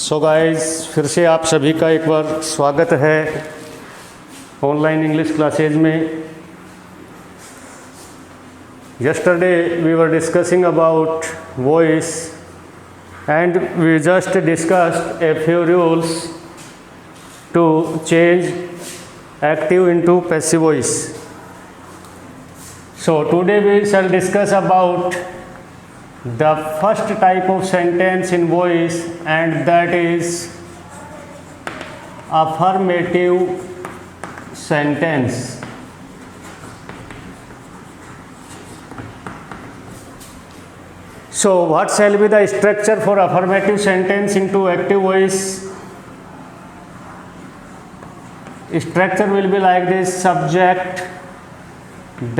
So guys, फिर से आप सभी का एक बार स्वागत है ऑनलाइन इंग्लिश क्लासेज में। Yesterday we were discussing about voice and we just discussed a few rules to change active into passive voice. So today we shall discuss about the first type of sentence in voice, and that is affirmative sentence. So what shall be the structure for affirmative sentence into active voice? Structure will be like this: subject,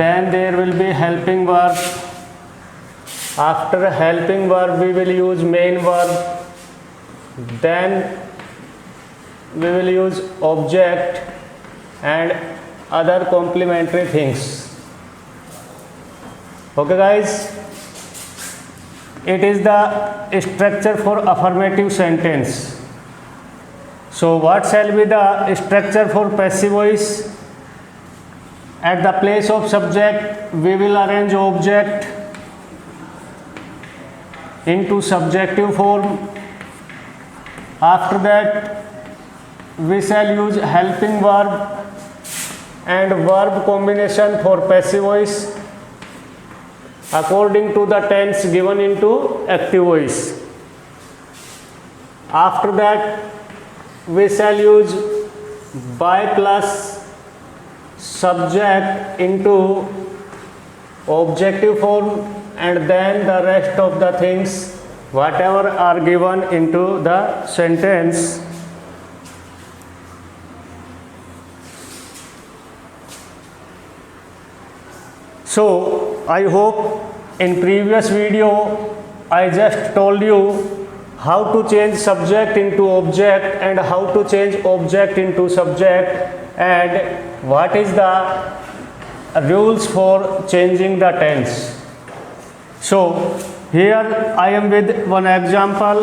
then there will be helping verb. After helping verb we will use main verb, then we will use object and other complementary things. Okay guys, it is the structure for affirmative sentence. So what shall be the structure for passive voice? At the place of subject we will arrange object into subjective form. After that we shall use helping verb and verb combination for passive voice according to the tense given into active voice. After that we shall use by plus subject into objective form, and then the rest of the things whatever are given into the sentence. So I hope in previous video I just told you how to change subject into object and how to change object into subject, and what is the rules for changing the tense. So here I am with one example.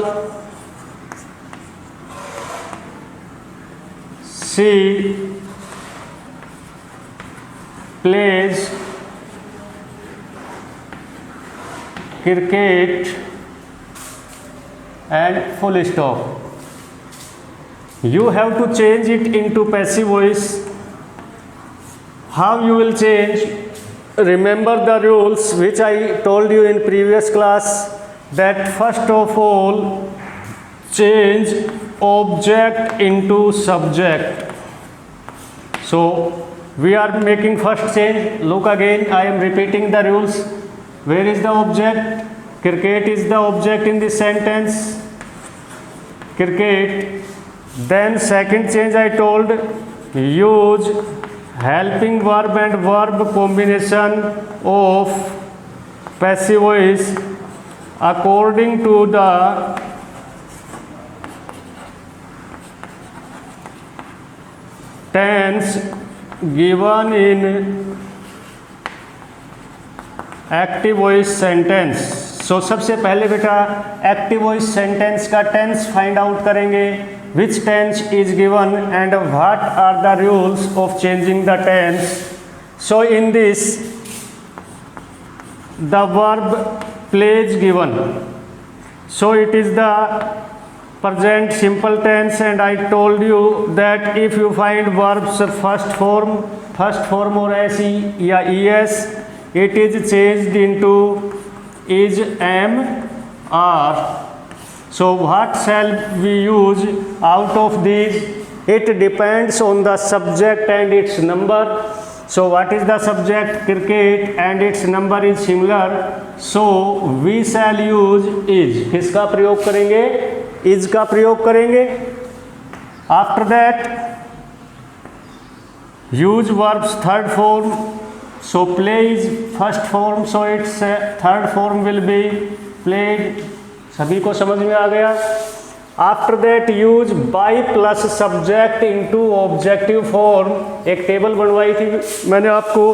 She plays cricket and full stop. You have to change it into passive voice. How you will change? Remember the rules which I told you in previous class, that first of all change object into subject. So we are making first change. Look again, I am repeating the rules. Where is the object? Cricket is the object in this sentence. Cricket. Then second change I told, use helping verb and verb combination of passive voice according to the tense given in active voice sentence. So सबसे पहले बेटा active voice sentence का tense find out करेंगे. Which tense is given and what are the rules of changing the tense? So in this the verb plays given, so it is the present simple tense, and I told you that if you find verbs first form or se या es, it is changed into is, am, are. So what shall we use out of these? It depends on the subject and its number. So what is the subject? Cricket, and its number is similar. So we shall use is. किसका प्रयोग करेंगे? Is का प्रयोग करेंगे. After that use verbs third form. So play is first form, so its third form will be played. सभी को समझ में आ गया. After that use by plus subject into objective form. एक टेबल बनवाई थी मैंने आपको,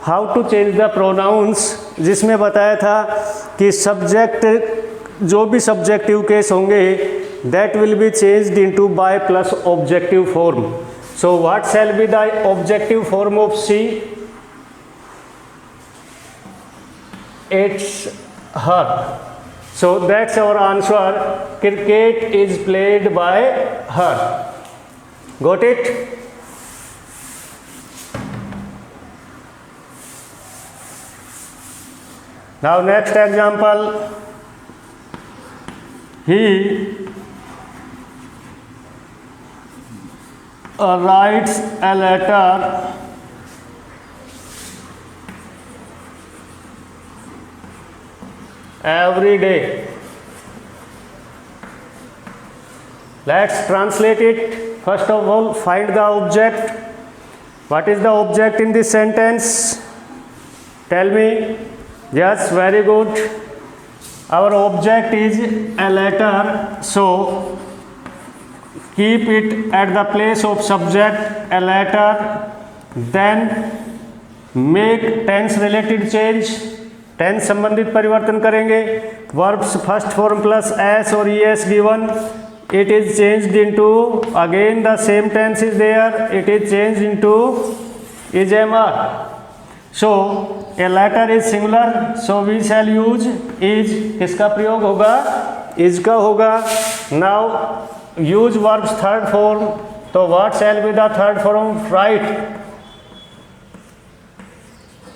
how to change the pronouns, जिसमें बताया था कि सब्जेक्ट जो भी सब्जेक्टिव केस होंगे that will be changed into by plus objective form. So what shall be the objective form of she? It's her. So that's our answer. Cricket is played by her. Got it? Now next example. He writes a letter every day. Let's translate it. First of all, find the object. What is the object in this sentence? Tell me. Yes, very good. Our object is a letter, so keep it at the place of subject, a letter. Then make tense related change. Tense संबंधित परिवर्तन करेंगे. Verbs first form plus s और es गिवन. It is changed into, again the same tense is there, it is changed into is mr. So a letter is singular, so we shall use is. किसका प्रयोग होगा? is का होगा. Now use verbs third form. तो what shall be the third form? Write.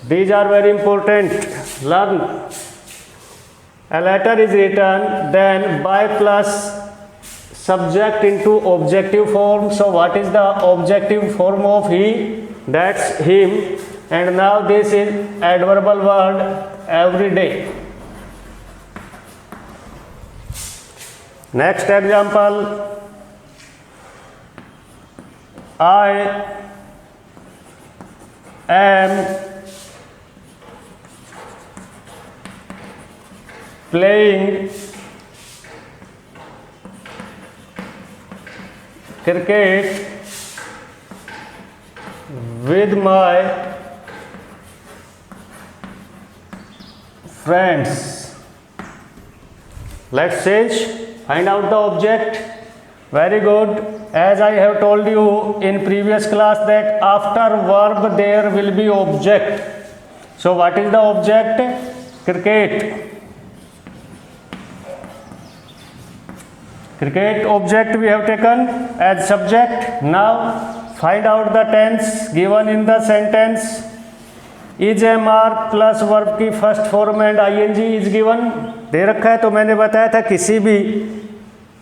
These are very important. Learn. A letter is written, then by plus subject into objective form. So what is the objective form of he? That's him. And now this is adverbial word every day. Next example. I am playing cricket with my friends. Let's change. Find out the object. Very good. As I have told you in previous class that after verb there will be object. So what is the object? Cricket. Cricket object we have taken as subject. Now find out the tense given in the sentence. Is mr plus verb की first form and ing is given. दे रखा है. तो मैंने बताया था किसी भी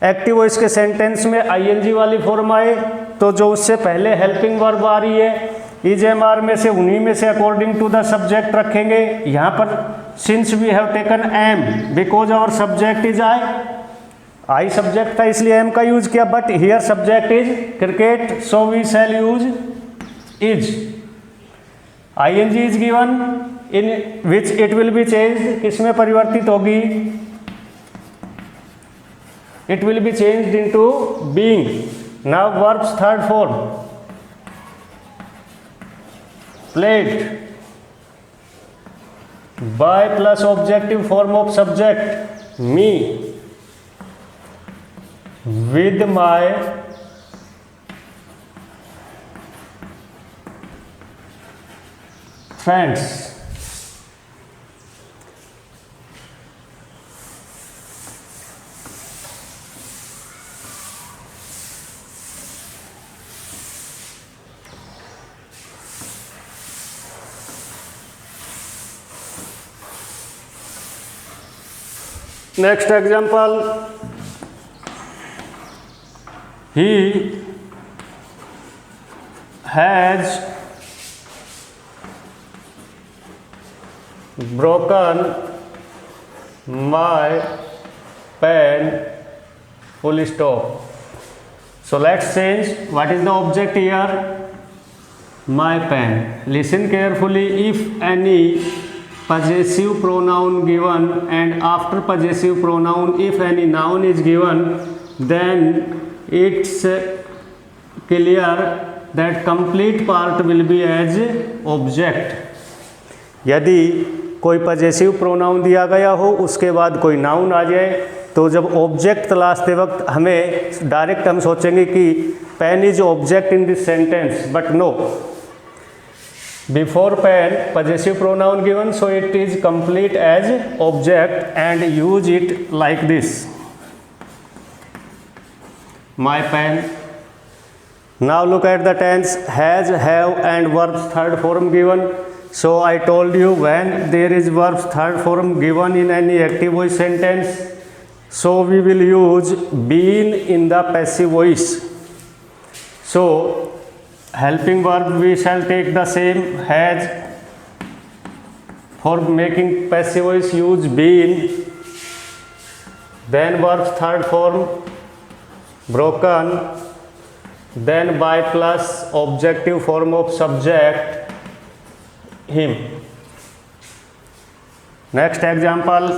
active voice के सेंटेंस में ing वाली फॉर्म आए तो जो उससे पहले हेल्पिंग वर्ब आ रही है is mr में से उन्हीं में से अकॉर्डिंग टू द सब्जेक्ट रखेंगे. यहाँ पर since we have taken am because our subject is I subject था इसलिए एम का यूज किया. But here subject is cricket, so we shall use is. ing is given in which it will be changed. किसमें परिवर्तित होगी? It will be changed into being. Now verbs third form. Played by plus objective form of subject me with my friends. Next example. He has broken my pen, full stop. So let's change. What is the object here? My pen. Listen carefully. If any possessive pronoun given and after possessive pronoun if any noun is given, then it's clear that complete part will be as object. यदि कोई possessive pronoun दिया गया हो उसके बाद कोई noun आ जाए तो जब ऑब्जेक्ट तलाशते वक्त हमें डायरेक्ट हम सोचेंगे कि pen is object in this sentence, but no, before pen possessive pronoun given, so it is complete as object and use it like this. My pen. Now look at the tense has, have and verbs third form given. So I told you when there is verbs third form given in any active voice sentence, so we will use been in the passive voice. So helping verb we shall take the same has. For making passive voice use been. Then verbs third form broken, then by plus objective form of subject him. Next example,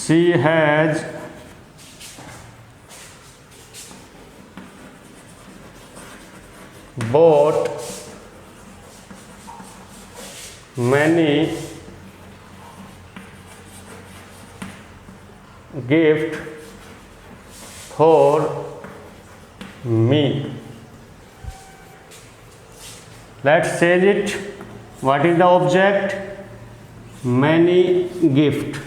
she has bought many gift for me. Let's change it. What is the object? Many gift.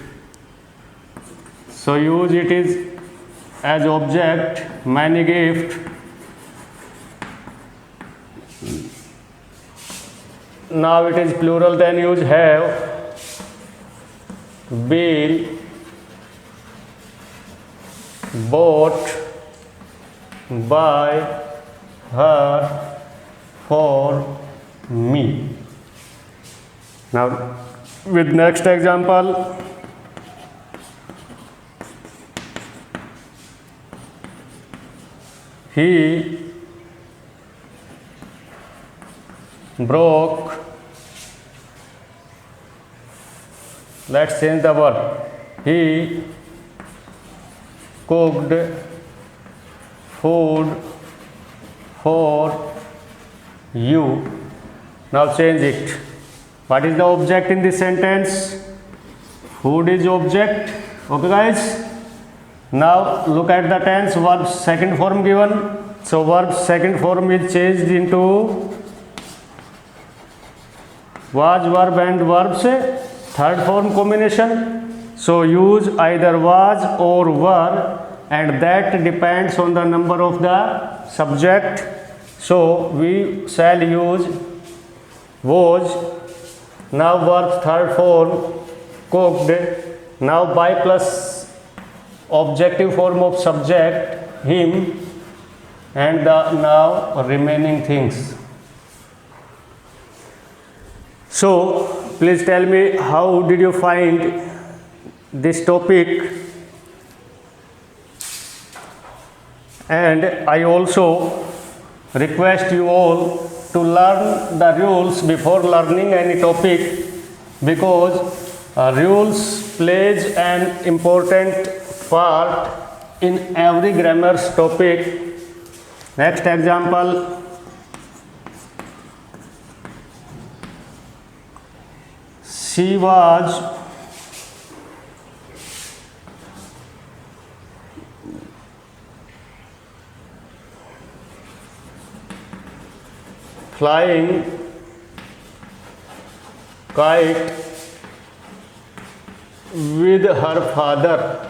So use it is as object many gift. Now it is plural, then use have been bought by her for me. Now with next example, he broke, let's change the verb, he cooked food for you. Now change it. What is the object in this sentence? Food is object. Okay guys, now look at the tense, verb second form given. So verb second form is changed into was verb and verbs third form combination. So use either was or were, and that depends on the number of the subject. So we shall use was. Now verb third form cooked. Now by plus objective form of subject him, and the now remaining things. So please tell me, how did you find this topic? And I also request you all to learn the rules before learning any topic, because rules plays an important part in every grammar's topic. Next example, she was flying kite with her father.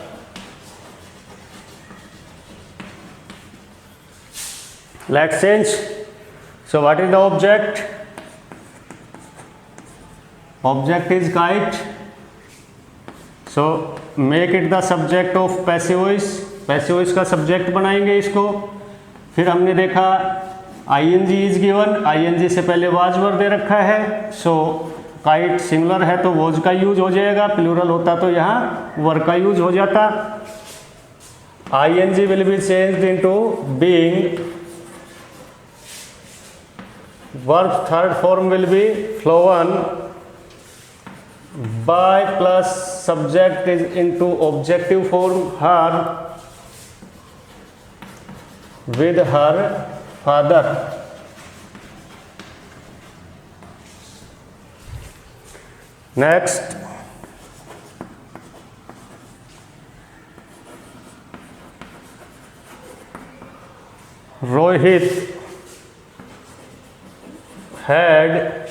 Let's change. So what is the object? Object is kite. So make it the subject of passive voice. Passive voice का subject बनाएंगे इसको. फिर हमने देखा ing is given, ing से पहले was verb दे रखा है. सो काइट सिंगुलर है तो वॉज का यूज हो जाएगा, प्लूरल होता तो यहाँ वर्ब का यूज हो जाता. ing will be changed into being. Verb third form will be followed. by plus subject is into objective form her with her father. Next, Rohit had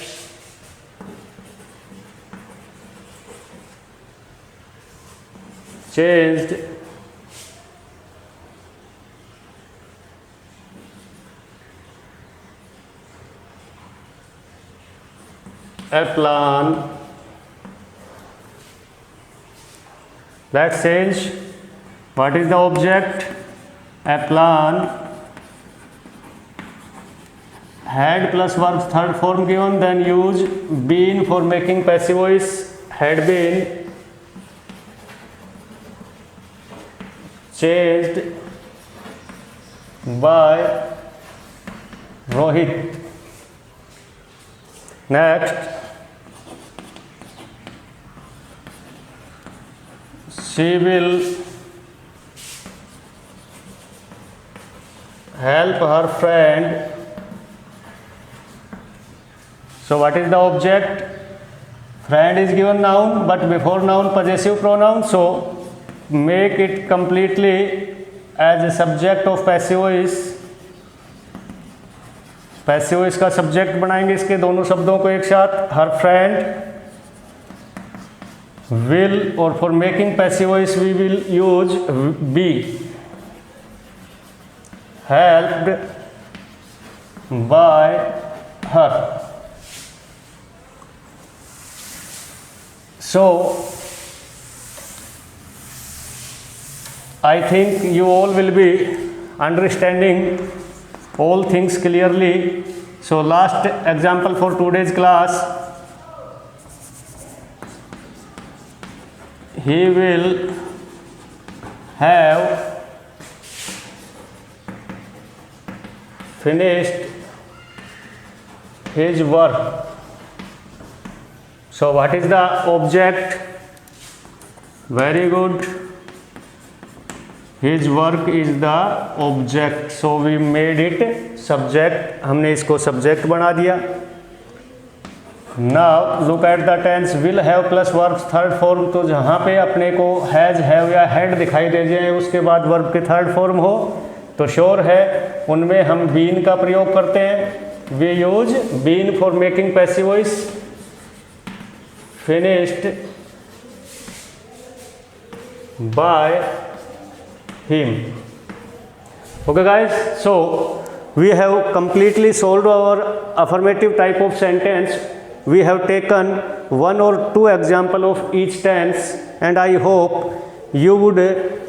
changed a plan. Let's change. What is the object? A plan. Had plus verbs third form given, then use been for making passive voice. Had been changed by Rohit. Next, she will help her friend. So what is the object? Friend is given noun, but before noun possessive pronoun, so make it completely as a subject of passive voice. Passive voice का subject बनाएंगे इसके दोनों शब्दों को एक साथ. हर friend will, और for making passive voice we will use be. Helped by her. So I think you all will be understanding all things clearly. So last example for today's class. He will have finished his work. So what is the object? Very good. His work is the object. So we made it subject. हमने इसको subject बना दिया. Now look at the tense. Will have plus verbs third form. तो जहाँ पे अपने को has, have या had दिखाई दे जाए उसके बाद verb के third form हो तो sure है उनमें हम been का प्रयोग करते हैं. We use been for making passive voice. Finished by him. Okay guys, so we have completely solved our affirmative type of sentence. We have taken one or two example of each tense, and I hope you would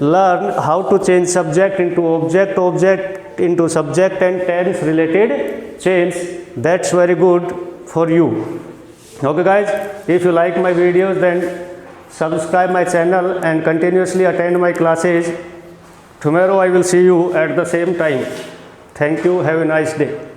learn how to change subject into object, object into subject, and tense related change. That's very good for you. Okay guys, if you like my videos, then subscribe my channel and continuously attend my classes. Tomorrow I will see you at the same time. Thank you. Have a nice day.